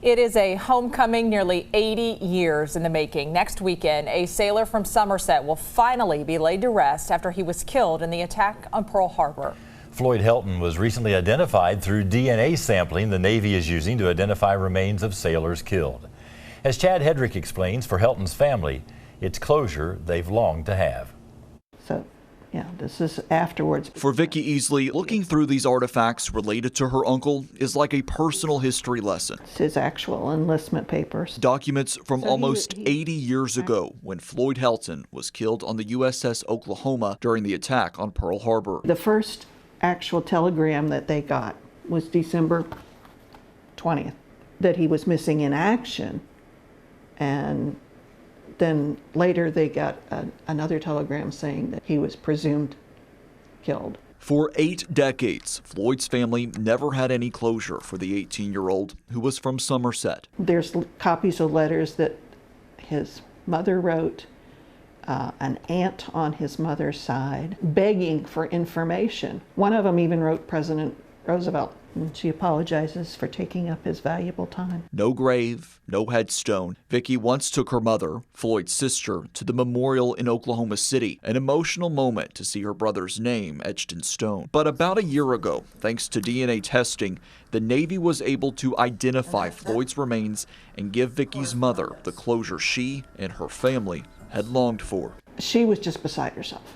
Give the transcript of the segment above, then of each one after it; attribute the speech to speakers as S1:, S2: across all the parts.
S1: It is a homecoming nearly 80 years in the making. Next weekend, a sailor from Somerset will finally be laid to rest after he was killed in the attack on Pearl Harbor.
S2: Floyd Helton was recently identified through DNA sampling the Navy is using to identify remains of sailors killed. As Chad Hedrick explains, for Helton's family, it's closure they've longed to have.
S3: So, yeah, this is afterwards.
S4: For Vicki Easley, looking through these artifacts related to her uncle is like a personal history lesson.
S3: It's his actual enlistment papers.
S4: Documents from almost 80 years ago when Floyd Helton was killed on the USS Oklahoma during the attack on Pearl Harbor.
S3: The first actual telegram that they got was December 20th, that he was missing in action. And then later they got another telegram saying that he was presumed killed.
S4: For 8 decades, Floyd's family never had any closure for the 18-year-old who was from Somerset.
S3: There's copies of letters that his mother wrote, an aunt on his mother's side, begging for information. One of them even wrote President Roosevelt, and she apologizes for taking up his valuable time.
S4: No grave, no headstone. Vicki once took her mother, Floyd's sister, to the memorial in Oklahoma City, an emotional moment to see her brother's name etched in stone. But about a year ago, thanks to DNA testing, the Navy was able to identify Floyd's remains and give Vicki's mother the closure she and her family had longed for.
S3: She was just beside herself.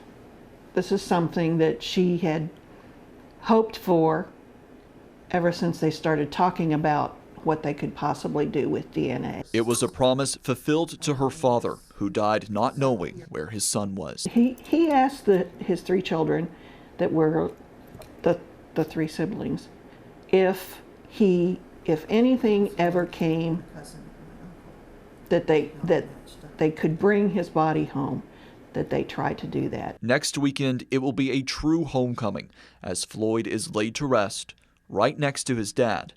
S3: This is something that she had hoped for ever since they started talking about what they could possibly do with DNA.
S4: It was a promise fulfilled to her father, who died not knowing where his son was.
S3: He asked his 3 children that were the 3 siblings if anything ever came that they could bring his body home, that they try to do that.
S4: Next weekend, it will be a true homecoming as Floyd is laid to rest right next to his dad,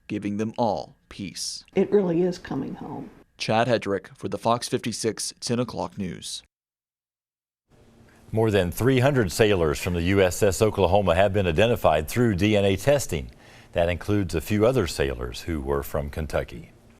S4: giving them all peace.
S3: It really is coming home.
S4: Chad Hedrick for the Fox 56 10 o'clock news.
S2: More than 300 sailors from the USS Oklahoma have been identified through DNA testing. That includes a few other sailors who were from Kentucky.